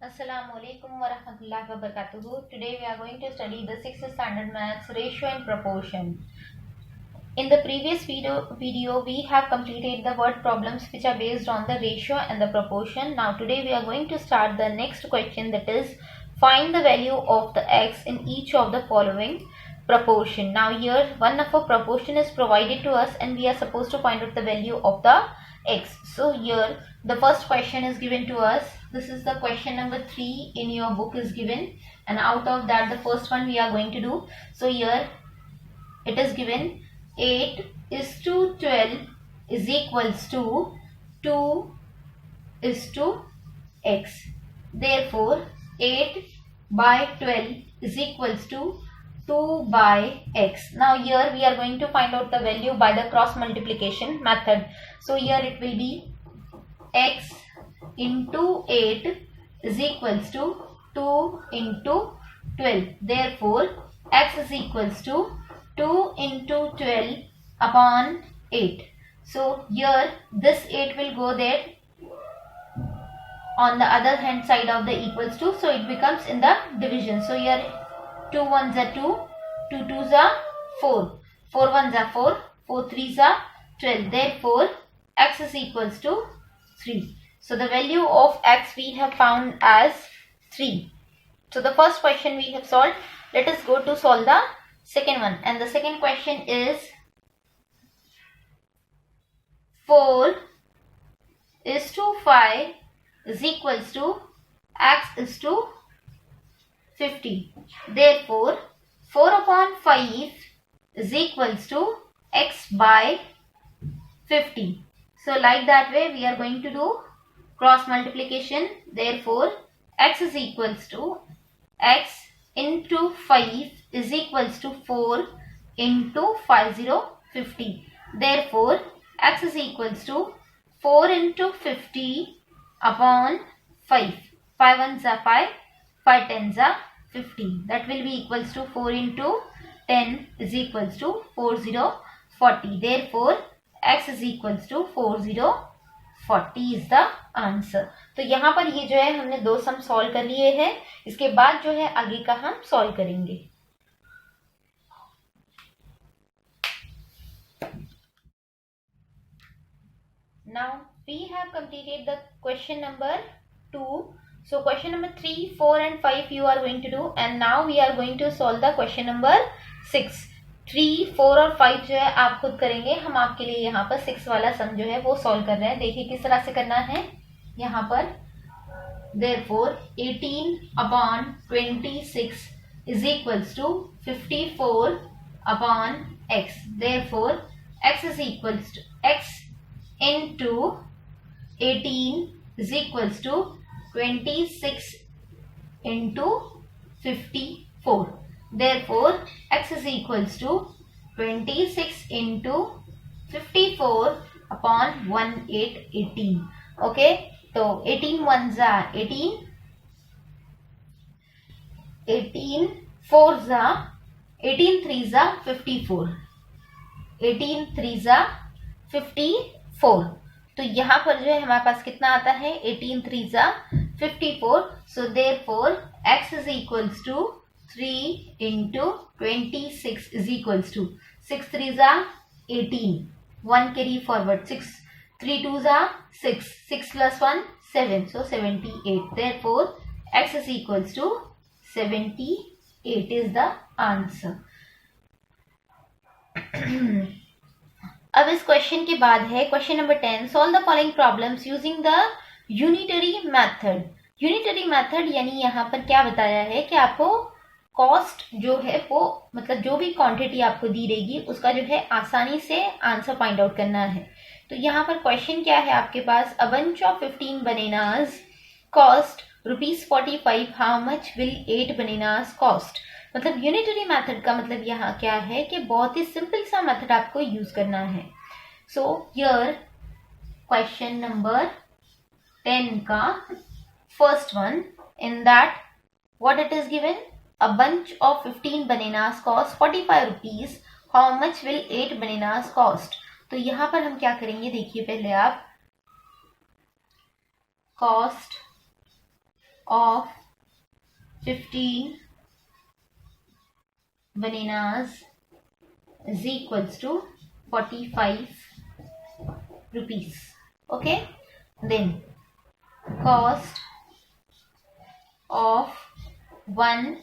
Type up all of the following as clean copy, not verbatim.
Assalamualaikum warahmatullahi wabarakatuh. Today we are going to study the 6th standard maths ratio and proportion. In the previous video we have completed the word problems which are based on the ratio and the proportion. Now today we are going to start the next question, that is find the value of the x in each of the following proportion. Now here one of a proportion is provided to us and we are supposed to find out the value of the x. So here the first question is given to us. This is the question number 3 in your book is given, and out of that the first one we are going to do. So here it is given 8 is to 12 is equals to 2 is to x. Therefore 8 by 12 is equals to 2 by x. Now here we are going to find out the value by the cross multiplication method. So here it will be x into 8 is equals to 2 into 12. Therefore x is equals to 2 into 12 upon 8. So here this 8 will go there on the other hand side of the equals to, so it becomes in the division. So here 2 ones are 2, 2 twos are 4, 4 ones are 4, 4 threes are 12. Therefore x is equals to 3. So the value of x we have found as 3. So the first question we have solved. Let us go to solve the second one, and the second question is 4 is to 5 is equals to x is to 50. Therefore 4 upon 5 is equals to x by 50. So like that way we are going to do cross multiplication. Therefore x is equals to x into 5 is equals to 4 into 50. Therefore x is equals to 4 into 50 upon 5. 5 ones are 5, 5 tens are 50. That will be equals to 4 into 10 is equals to 40. Therefore x is equals to 40 is the answer. तो यहाँ पर ये जो है हमने दो sum solve कर लिए हैं. इसके बाद जो है आगे का हम सॉल्व करेंगे. Now we have completed the question number 2. So question number 3, 4 and 5 you are going to do, and now we are going to solve the question number 6. 3, 4 और 5 जो है आप खुद करेंगे. हम आपके लिए यहाँ पर 6 वाला सम जो है वो सॉल्व कर रहे हैं. देखिए किस तरह से करना है. यहाँ पर therefore 18 upon 26 is equals to 54 upon x. Therefore x is equals to x into 18 is equals to 26 into 54. Therefore x is equals to 26 into 54 upon 18. Okay, so 18 ones are 18, 18 fours are 18 threes are 54, 18 threes are 54. तो यहाँ पर जो है हमारे पास कितना आता है 18 threes are 54. So therefore x is equals to 3 into 26 is equals to 6 threes are 18, 1 carry forward, 6 3 twos are 6, 6 plus 1 7, so 78. Therefore x is equals to 78 is the answer. अब इस क्वेश्चन के बाद है question number 10. Solve the following problems using the unitary method. Unitary method यानी यहाँ पर क्या बताया है कि आपको कॉस्ट जो है वो मतलब जो भी क्वांटिटी आपको दी रहेगी उसका जो है आसानी से आंसर फाइंड आउट करना है. तो यहाँ पर क्वेश्चन क्या है आपके पास. A bunch of 15 bananas cost ₹45. How much will 8 bananas cost. मतलब यूनिटरी मेथड का मतलब यहाँ क्या है कि बहुत ही सिंपल सा मेथड आपको यूज करना है. सो हियर क्वेश्चन नंबर 10 का first one, in that what it is given. A bunch of 15 bananas cost ₹45. How much will 8 bananas cost. तो यहाँ पर हम क्या करेंगे देखिए पहले आप. Cost of 15 bananas is equals to 45 rupees. Okay, then cost of one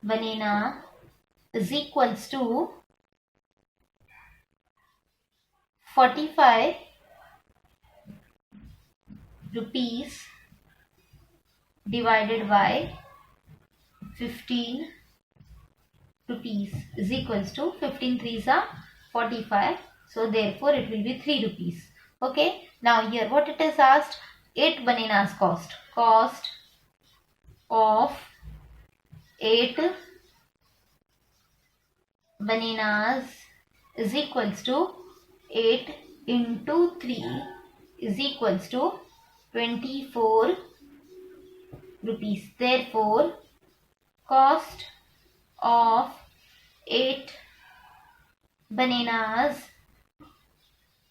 banana is equals to 45 rupees divided by 15 rupees is equals to 15 threes are 45. So therefore it will be 3 rupees. Okay. Now here what it is asked, 8 bananas cost. Cost of 8 bananas is equals to 8 into 3 is equals to 24 rupees. Therefore cost of 8 bananas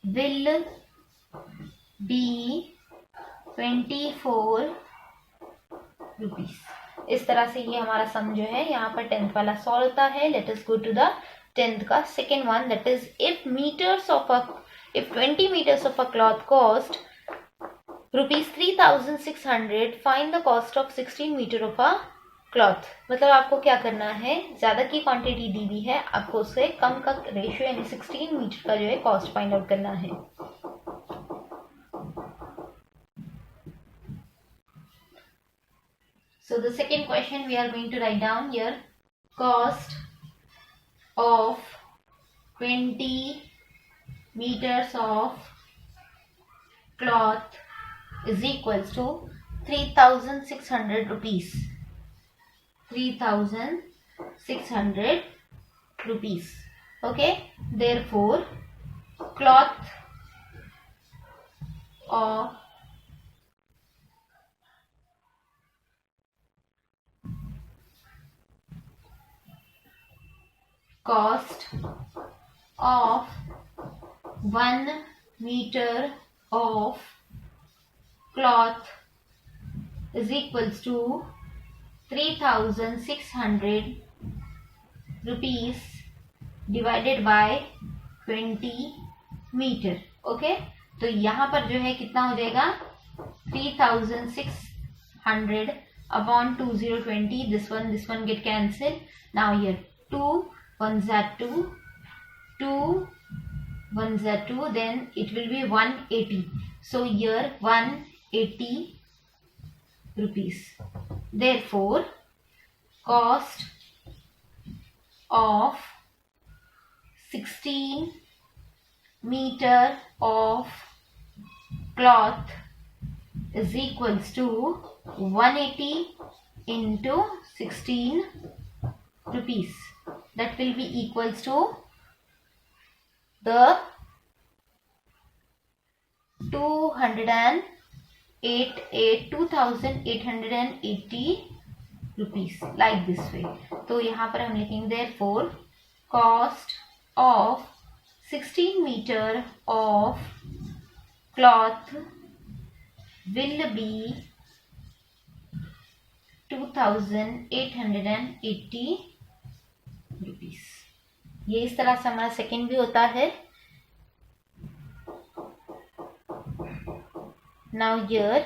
will be 24 rupees. इस तरह से ये हमारा सम जो है यहाँ पर 10th वाला सॉल्व होता है. Let us go to the 10th का second one, that is if 20 meters of a cloth cost rupees 3600, find the cost of 16 meter of a cloth. मतलब आपको क्या करना है, ज्यादा की क्वांटिटी दी हुई है, आपको उससे कम का रेशियो यानी 16 मीटर का जो है कॉस्ट फाइंड आउट करना है. So the second question we are going to write down here, cost of 20 meters of cloth is equals to 3600 rupees. 3600 rupees. Okay, therefore cloth of cost of 1 meter of cloth is equals to 3600 rupees divided by 20 meter. Okay, तो यहाँ पर जो है कितना हो जाएगा, 3600 upon 2020. This one get cancelled. Now here 2 1s are 2, 2 1s are 2, then it will be 180. So here 180 rupees. Therefore cost of 16 meter of cloth is equals to 180 into 16 rupees. That will be equals to the 2880 rupees, like this way. तो यहाँ पर हम लिखेंगे therefore cost of 16 meter of cloth will be 2880 rupees. ये इस तरह से हमारा सेकेंड भी होता है. Now here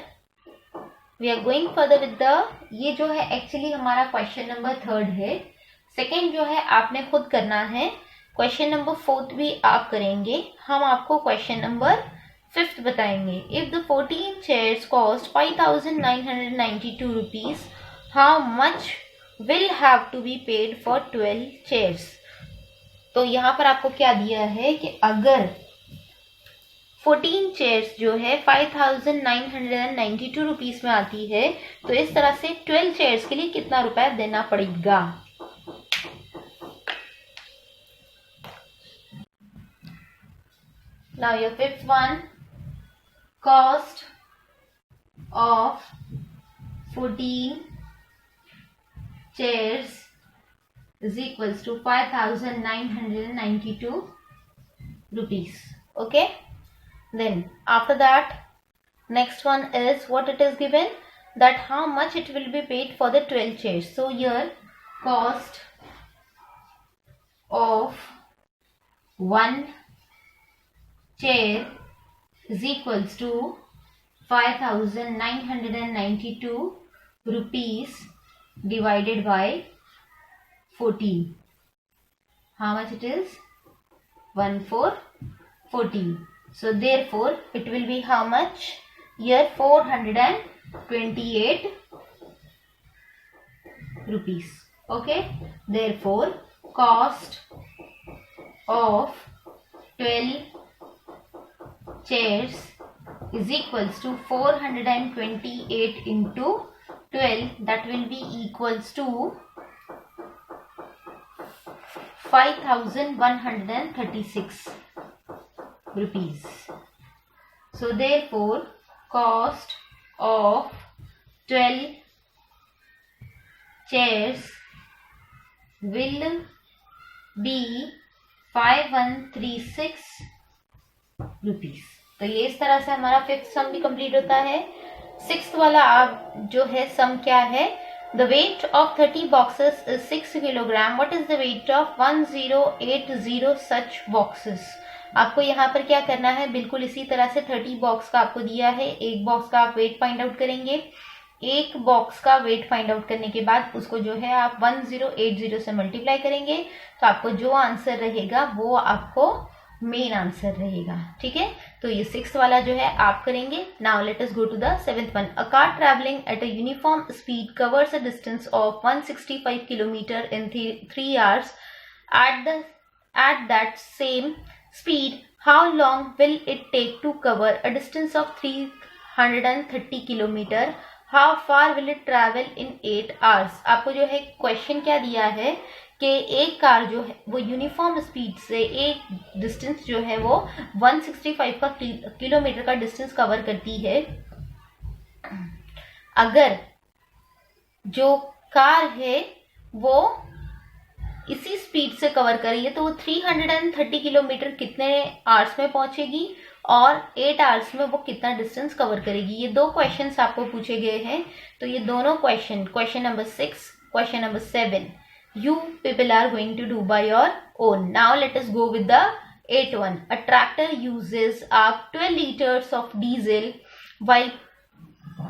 we are going further with the, ये जो है एक्चुअली हमारा क्वेश्चन नंबर 3 है. सेकेंड जो है आपने खुद करना है. क्वेश्चन नंबर 4 भी आप करेंगे. हम आपको क्वेश्चन नंबर 5 बताएंगे. If the 14 chairs cost 5992 rupees, how much will have to be paid for 12 chairs? तो यहाँ पर आपको क्या दिया है कि अगर 14 चेयर्स जो है 5992 रुपीस में आती है, तो इस तरह से 12 चेयर्स के लिए कितना रुपया देना पड़ेगा. Now your fifth one, cost of 14 chairs is equals to 5992 rupees. Okay, then after that next one is what it is given, that how much it will be paid for the 12 chairs. So here cost of one chair is equals to 5,992 rupees divided by 14. How much it is? 1 4 14. So therefore it will be how much? Here 428 rupees. Okay. Therefore cost of 12 chairs is equals to 428 into 12, that will be equals to 5,136 rupees. So therefore cost of 12 chairs will be 5136 rupees. तो ये इस तरह से हमारा fifth सम भी complete होता है. Sixth वाला आप जो है सम क्या है? The weight of 30 boxes is 6 kilogram. What is the weight of 1080 such boxes? आपको यहाँ पर क्या करना है? बिल्कुल इसी तरह से 30 बॉक्स का आपको दिया है. एक बॉक्स का आप वेट फाइंड आउट करेंगे. एक बॉक्स का वेट फाइंड आउट करने के बाद उसको जो है आप 1080 से मल्टीप्लाई करेंगे तो आपको जो आंसर रहेगा वो आपको मेन आंसर रहेगा. ठीक है, तो ये सिक्स्थ वाला जो है आप करेंगे. Now let us go to the seventh one. A car travelling at a uniform speed covers a distance of 165 kilometre in 3 hours. At that same speed, how long will it take to cover a distance of 330 kilometer? How far will it travel in 8 hours? आपको जो है question क्या दिया है कि एक car जो है वो यूनिफॉर्म स्पीड से एक डिस्टेंस जो है वो 165 का किलोमीटर का डिस्टेंस कवर करती है. अगर जो कार है वो इसी स्पीड से कवर करेगी तो वो 330 किलोमीटर कितने आवर्स में पहुंचेगी और 8 आवर्स में वो कितना डिस्टेंस कवर करेगी. ये दो क्वेश्चंस आपको पूछे गए हैं. तो ये दोनों question number 6, question number 7 you people are going to do by your own. Now let us go with the 8th one. A tractor uses up 12 liters of diesel while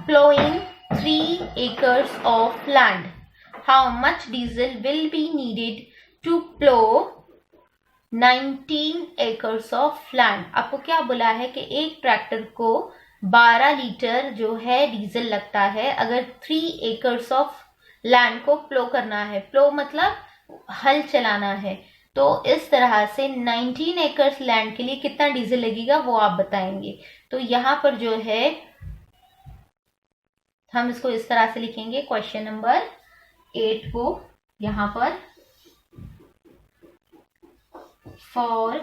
plowing 3 acres of land. How much diesel will be needed to plow 19 acres of land? आपको क्या बोला है कि एक tractor को 12 litre जो है diesel लगता है अगर 3 acres of लैंड को प्लो करना है. प्लो मतलब हल चलाना है. तो इस तरह से 19 एकर्स लैंड के लिए कितना डीजल लगेगा वो आप बताएंगे. तो यहाँ पर जो है हम इसको इस तरह से लिखेंगे. क्वेश्चन नंबर 8 को यहाँ पर for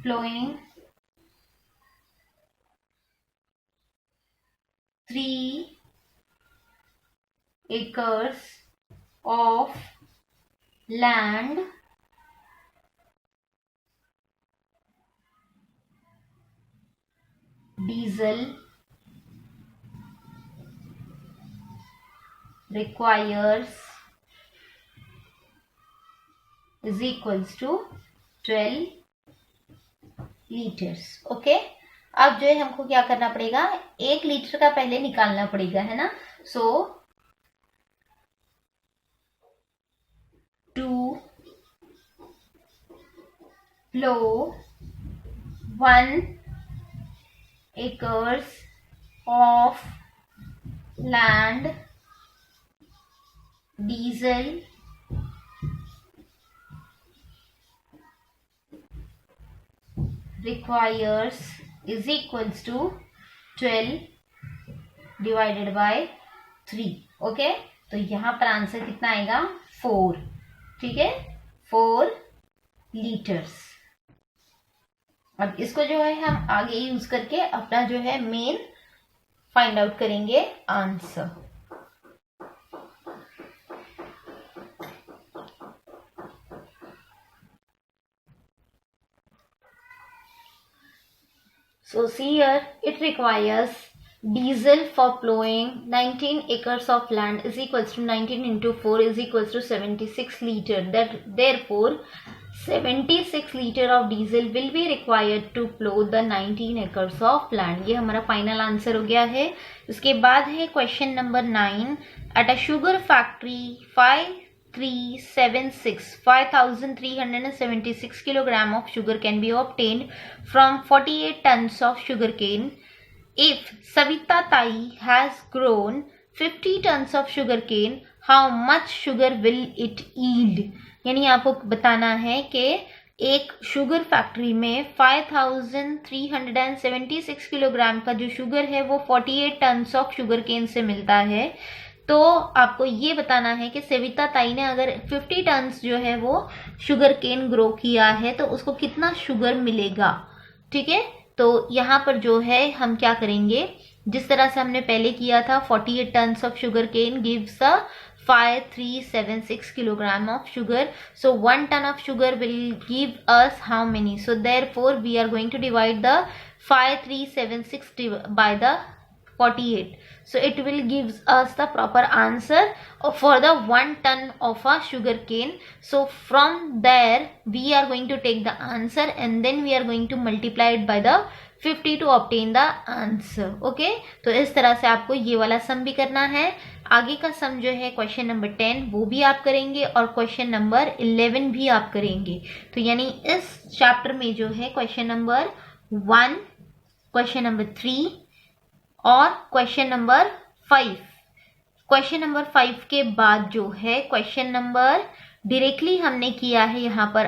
ploughing 3 acres of land diesel requires is equals to 12 liters. Okay. अब जो है हमको क्या करना पड़ेगा? 1 लीटर का पहले निकालना पड़ेगा, है ना. सो to plough 1 acres of land diesel requires is equals to 12 divided by 3. Okay, तो यहाँ पर आंसर कितना आएगा? 4. ठीक है, 4 लीटर्स. अब इसको जो है हम आगे यूज करके अपना जो है मेन फाइंड आउट करेंगे answer. So see here, it requires diesel for plowing 19 acres of land is equals to 19 into 4 is equals to 76 liter. That therefore 76 liter of diesel will be required to plow the 19 acres of land. ये हमारा final answer हो गया है. उसके बाद है question number 9. At a sugar factory 5376 kilogram of sugar can be obtained from 48 tons of sugarcane. If Savita Tai has grown 50 tons of sugarcane, how much sugar will it yield? यानी आपको बताना है कि एक शुगर फैक्ट्री में 5376 kilogram का जो sugar है वो 48 टन्स ऑफ शुगर केन से मिलता है. तो आपको ये बताना है कि सविता ताई ने अगर 50 टन्स जो है वो शुगर केन ग्रो किया है तो उसको कितना शुगर मिलेगा. ठीक है, तो यहाँ पर जो है हम क्या करेंगे, जिस तरह से हमने पहले किया था 48 tons of sugar cane gives a 5376 kilogram of sugar. So 1 ton of sugar will give us how many? So therefore we are going to divide the 5376 by the 48. So it will gives us the proper answer for the 1 ton of a sugar cane. So from there we are going to take the answer and then we are going to multiply it by the 50 to obtain the answer. Okay, तो इस तरह से आपको ये वाला सम भी करना है. आगे का सम जो है क्वेश्चन नंबर 10 वो भी आप करेंगे और क्वेश्चन नंबर 11 भी आप करेंगे. तो यानी इस चैप्टर में जो है क्वेश्चन नंबर 1, क्वेश्चन नंबर 3 और क्वेश्चन नंबर 5. क्वेश्चन नंबर 5 के बाद जो है क्वेश्चन नंबर डायरेक्टली हमने किया है यहाँ पर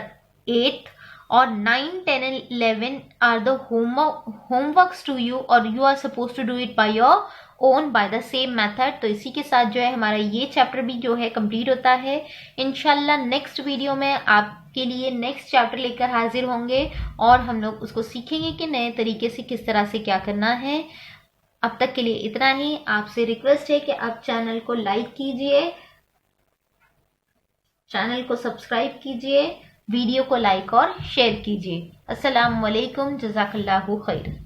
8 और 9, 10 and 11 are the homeworks to you or you are supposed to do it by your own by the same method. तो इसी के साथ जो है हमारा ये चैप्टर भी जो है कंप्लीट होता है. इंशाल्लाह नेक्स्ट वीडियो में आपके लिए नेक्स्ट चैप्टर लेकर हाजिर होंगे और हम लोग उसको सीखेंगे कि नए तरीके से किस तरह से क्या करना है. अब तक के लिए इतना ही. आपसे रिक्वेस्ट है कि आप चैनल को लाइक कीजिए, चैनल को सब्सक्राइब कीजिए, वीडियो को लाइक और शेयर कीजिए. अस्सलाम वालेकुम, जज़ाकल्लाहु खैर.